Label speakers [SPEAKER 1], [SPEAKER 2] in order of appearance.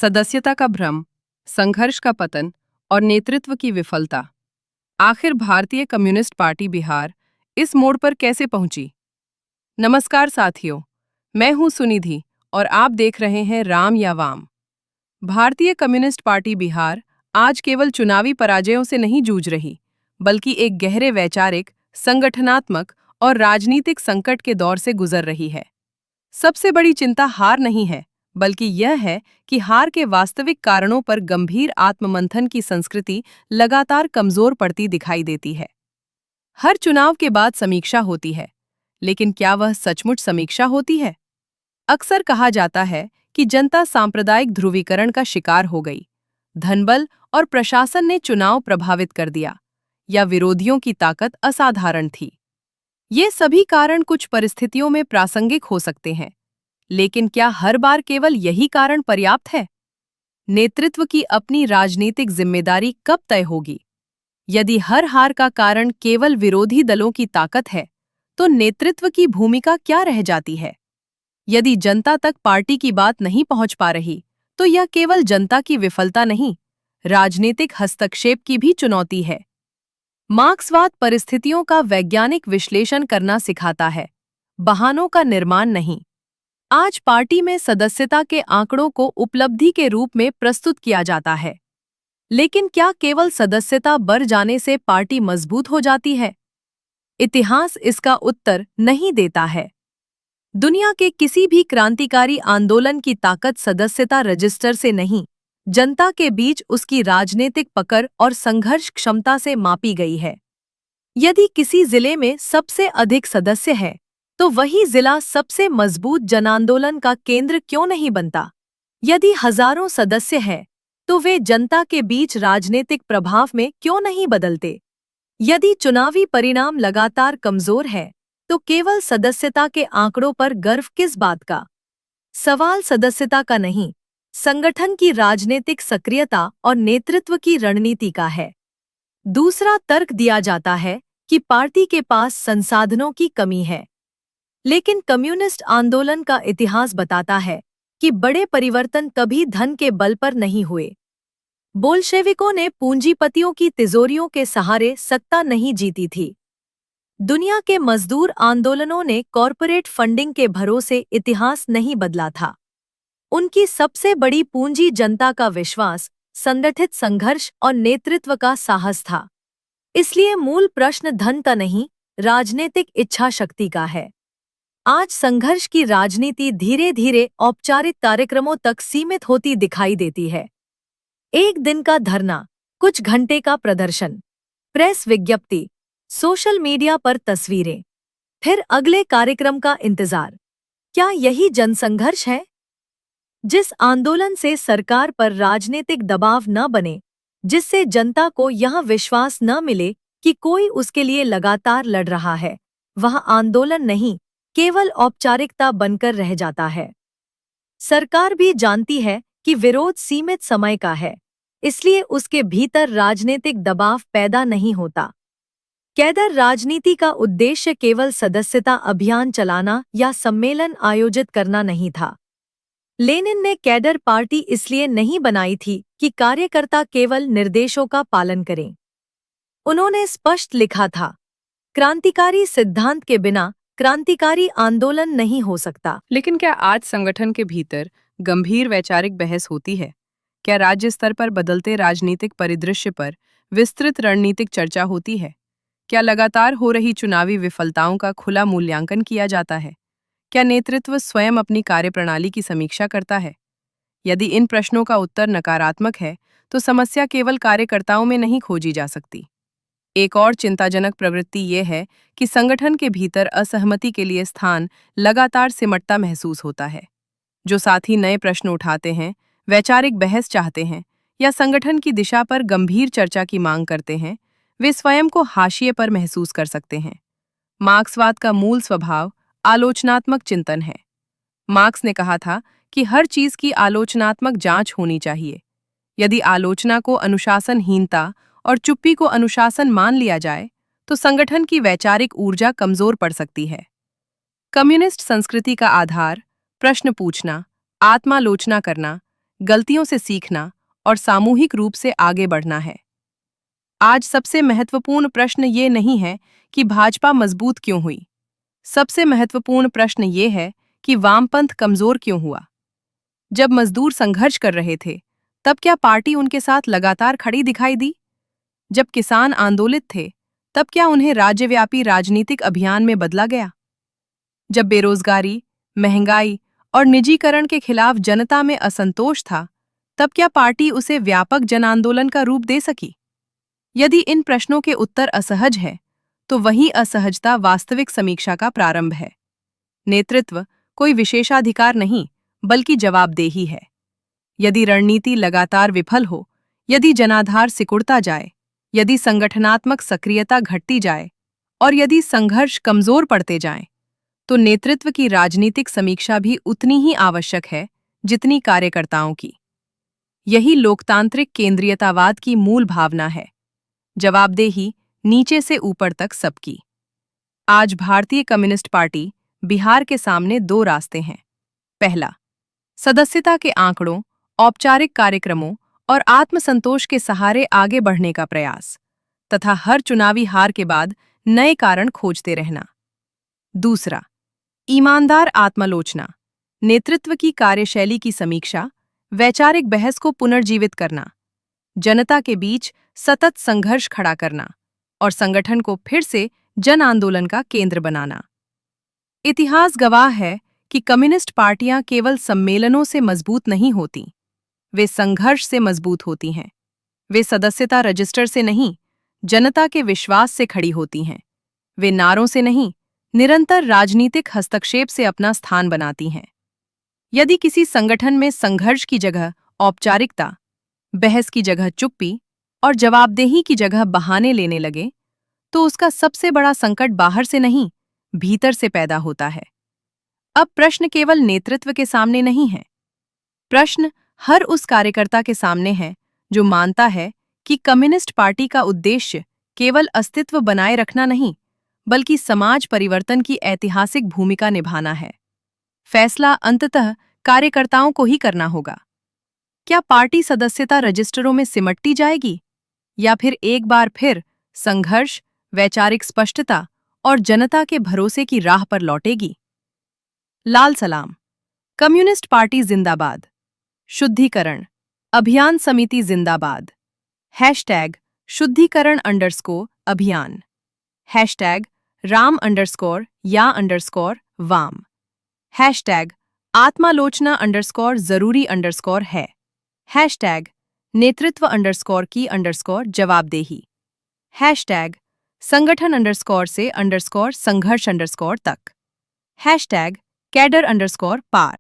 [SPEAKER 1] सदस्यता का भ्रम, संघर्ष का पतन और नेतृत्व की विफलता। आखिर भारतीय कम्युनिस्ट पार्टी बिहार इस मोड़ पर कैसे पहुंची? नमस्कार साथियों, मैं हूं सुनिधि और आप देख रहे हैं राम या वाम। भारतीय कम्युनिस्ट पार्टी बिहार आज केवल चुनावी पराजयों से नहीं जूझ रही, बल्कि एक गहरे वैचारिक, संगठनात्मक और राजनीतिक संकट के दौर से गुजर रही है। सबसे बड़ी चिंता हार नहीं है, बल्कि यह है कि हार के वास्तविक कारणों पर गंभीर आत्ममंथन की संस्कृति लगातार कमजोर पड़ती दिखाई देती है। हर चुनाव के बाद समीक्षा होती है, लेकिन क्या वह सचमुच समीक्षा होती है? अक्सर कहा जाता है कि जनता सांप्रदायिक ध्रुवीकरण का शिकार हो गई, धनबल और प्रशासन ने चुनाव प्रभावित कर दिया, या विरोधियों की ताकत असाधारण थी। ये सभी कारण कुछ परिस्थितियों में प्रासंगिक हो सकते हैं, लेकिन क्या हर बार केवल यही कारण पर्याप्त है? नेतृत्व की अपनी राजनीतिक जिम्मेदारी कब तय होगी? यदि हर हार का कारण केवल विरोधी दलों की ताकत है, तो नेतृत्व की भूमिका क्या रह जाती है? यदि जनता तक पार्टी की बात नहीं पहुंच पा रही, तो यह केवल जनता की विफलता नहीं, राजनीतिक हस्तक्षेप की भी चुनौती है। मार्क्सवाद परिस्थितियों का वैज्ञानिक विश्लेषण करना सिखाता है, बहानों का निर्माण नहीं। आज पार्टी में सदस्यता के आंकड़ों को उपलब्धि के रूप में प्रस्तुत किया जाता है, लेकिन क्या केवल सदस्यता बढ़ जाने से पार्टी मजबूत हो जाती है? इतिहास इसका उत्तर नहीं देता है। दुनिया के किसी भी क्रांतिकारी आंदोलन की ताकत सदस्यता रजिस्टर से नहीं, जनता के बीच उसकी राजनीतिक पकड़ और संघर्ष क्षमता से मापी गई है। यदि किसी जिले में सबसे अधिक सदस्य है, तो वही जिला सबसे मजबूत जनांदोलन का केंद्र क्यों नहीं बनता? यदि हजारों सदस्य हैं, तो वे जनता के बीच राजनीतिक प्रभाव में क्यों नहीं बदलते? यदि चुनावी परिणाम लगातार कमजोर है, तो केवल सदस्यता के आंकड़ों पर गर्व किस बात का? सवाल सदस्यता का नहीं, संगठन की राजनीतिक सक्रियता और नेतृत्व की रणनीति का है। दूसरा तर्क दिया जाता है कि पार्टी के पास संसाधनों की कमी है, लेकिन कम्युनिस्ट आंदोलन का इतिहास बताता है कि बड़े परिवर्तन कभी धन के बल पर नहीं हुए। बोल्शेविकों ने पूंजीपतियों की तिजोरियों के सहारे सत्ता नहीं जीती थी। दुनिया के मजदूर आंदोलनों ने कॉरपोरेट फंडिंग के भरोसे इतिहास नहीं बदला था। उनकी सबसे बड़ी पूंजी जनता का विश्वास, संगठित संघर्ष और नेतृत्व का साहस था। इसलिए मूल प्रश्न धन का नहीं, राजनीतिक इच्छा शक्ति का है। आज संघर्ष की राजनीति धीरे धीरे औपचारिक कार्यक्रमों तक सीमित होती दिखाई देती है। एक दिन का धरना, कुछ घंटे का प्रदर्शन, प्रेस विज्ञप्ति, सोशल मीडिया पर तस्वीरें, फिर अगले कार्यक्रम का इंतजार। क्या यही जनसंघर्ष है? जिस आंदोलन से सरकार पर राजनीतिक दबाव न बने, जिससे जनता को यह विश्वास न मिले कि कोई उसके लिए लगातार लड़ रहा है, वह आंदोलन नहीं, केवल औपचारिकता बनकर रह जाता है। सरकार भी जानती है कि विरोध सीमित समय का है, इसलिए उसके भीतर राजनीतिक दबाव पैदा नहीं होता। कैडर राजनीति का उद्देश्य केवल सदस्यता अभियान चलाना या सम्मेलन आयोजित करना नहीं था। लेनिन ने कैडर पार्टी इसलिए नहीं बनाई थी कि कार्यकर्ता केवल निर्देशों का पालन करें। उन्होंने स्पष्ट लिखा था, क्रांतिकारी सिद्धांत के बिना क्रांतिकारी आंदोलन नहीं हो सकता। लेकिन क्या आज संगठन के भीतर गंभीर वैचारिक बहस होती है? क्या राज्य स्तर पर बदलते राजनीतिक परिदृश्य पर विस्तृत रणनीतिक चर्चा होती है? क्या लगातार हो रही चुनावी विफलताओं का खुला मूल्यांकन किया जाता है? क्या नेतृत्व स्वयं अपनी कार्यप्रणाली की समीक्षा करता है? यदि इन प्रश्नों का उत्तर नकारात्मक है, तो समस्या केवल कार्यकर्ताओं में नहीं खोजी जा सकती। एक और चिंताजनक प्रवृत्ति ये है कि संगठन के भीतर असहमति के लिए स्थान लगातार सिमटता महसूस होता है। जो साथी नए प्रश्न उठाते हैं, वैचारिक बहस चाहते हैं या संगठन की दिशा पर गंभीर चर्चा की मांग करते हैं, वे स्वयं को हाशिए पर महसूस कर सकते हैं। मार्क्सवाद का मूल स्वभाव आलोचनात्मक चिंतन है। मार्क्स ने कहा था कि हर चीज की आलोचनात्मक जांच होनी चाहिए। यदि आलोचना को अनुशासनहीनता और चुप्पी को अनुशासन मान लिया जाए, तो संगठन की वैचारिक ऊर्जा कमजोर पड़ सकती है। कम्युनिस्ट संस्कृति का आधार प्रश्न पूछना, आत्मालोचना करना, गलतियों से सीखना और सामूहिक रूप से आगे बढ़ना है। आज सबसे महत्वपूर्ण प्रश्न ये नहीं है कि भाजपा मजबूत क्यों हुई। सबसे महत्वपूर्ण प्रश्न ये है कि वामपंथ कमजोर क्यों हुआ। जब मजदूर संघर्ष कर रहे थे, तब क्या पार्टी उनके साथ लगातार खड़ी दिखाई दी? जब किसान आंदोलित थे, तब क्या उन्हें राज्यव्यापी राजनीतिक अभियान में बदला गया? जब बेरोजगारी, महंगाई और निजीकरण के खिलाफ जनता में असंतोष था, तब क्या पार्टी उसे व्यापक जन आंदोलन का रूप दे सकी? यदि इन प्रश्नों के उत्तर असहज है, तो वही असहजता वास्तविक समीक्षा का प्रारंभ है। नेतृत्व कोई विशेषाधिकार नहीं, बल्कि जवाबदेही है। यदि रणनीति लगातार विफल हो, यदि जनाधार सिकुड़ता जाए, यदि संगठनात्मक सक्रियता घटती जाए और यदि संघर्ष कमजोर पड़ते जाएं, तो नेतृत्व की राजनीतिक समीक्षा भी उतनी ही आवश्यक है जितनी कार्यकर्ताओं की। यही लोकतांत्रिक केंद्रीयतावाद की मूल भावना है। जवाबदेही नीचे से ऊपर तक सबकी। आज भारतीय कम्युनिस्ट पार्टी बिहार के सामने दो रास्ते हैं। पहला, सदस्यता के आंकड़ों, औपचारिक कार्यक्रमों और आत्मसंतोष के सहारे आगे बढ़ने का प्रयास, तथा हर चुनावी हार के बाद नए कारण खोजते रहना। दूसरा, ईमानदार आत्मालोचना, नेतृत्व की कार्यशैली की समीक्षा, वैचारिक बहस को पुनर्जीवित करना, जनता के बीच सतत संघर्ष खड़ा करना और संगठन को फिर से जन आंदोलन का केंद्र बनाना। इतिहास गवाह है कि कम्युनिस्ट पार्टियां केवल सम्मेलनों से मजबूत नहीं होती, वे संघर्ष से मजबूत होती हैं। वे सदस्यता रजिस्टर से नहीं, जनता के विश्वास से खड़ी होती हैं। वे नारों से नहीं, निरंतर राजनीतिक हस्तक्षेप से अपना स्थान बनाती हैं। यदि किसी संगठन में संघर्ष की जगह औपचारिकता, बहस की जगह चुप्पी और जवाबदेही की जगह बहाने लेने लगे, तो उसका सबसे बड़ा संकट बाहर से नहीं, भीतर से पैदा होता है। अब प्रश्न केवल नेतृत्व के सामने नहीं है। प्रश्न हर उस कार्यकर्ता के सामने है जो मानता है कि कम्युनिस्ट पार्टी का उद्देश्य केवल अस्तित्व बनाए रखना नहीं, बल्कि समाज परिवर्तन की ऐतिहासिक भूमिका निभाना है। फैसला अंततः कार्यकर्ताओं को ही करना होगा। क्या पार्टी सदस्यता रजिस्टरों में सिमटती जाएगी, या फिर एक बार फिर संघर्ष, वैचारिक स्पष्टता और जनता के भरोसे की राह पर लौटेगी? लाल सलाम। कम्युनिस्ट पार्टी जिंदाबाद। शुद्धिकरण अभियान समिति जिंदाबाद। हैशटैग शुद्धिकरण_अभियान। हैशटैग राम_या_वाम। हैशटैग आत्मालोचना_जरूरी_है। हैशटैग नेतृत्व_की_जवाबदेही। हैशटैग संगठन_से_संघर्ष_तक। हैशटैग कैडर_पार।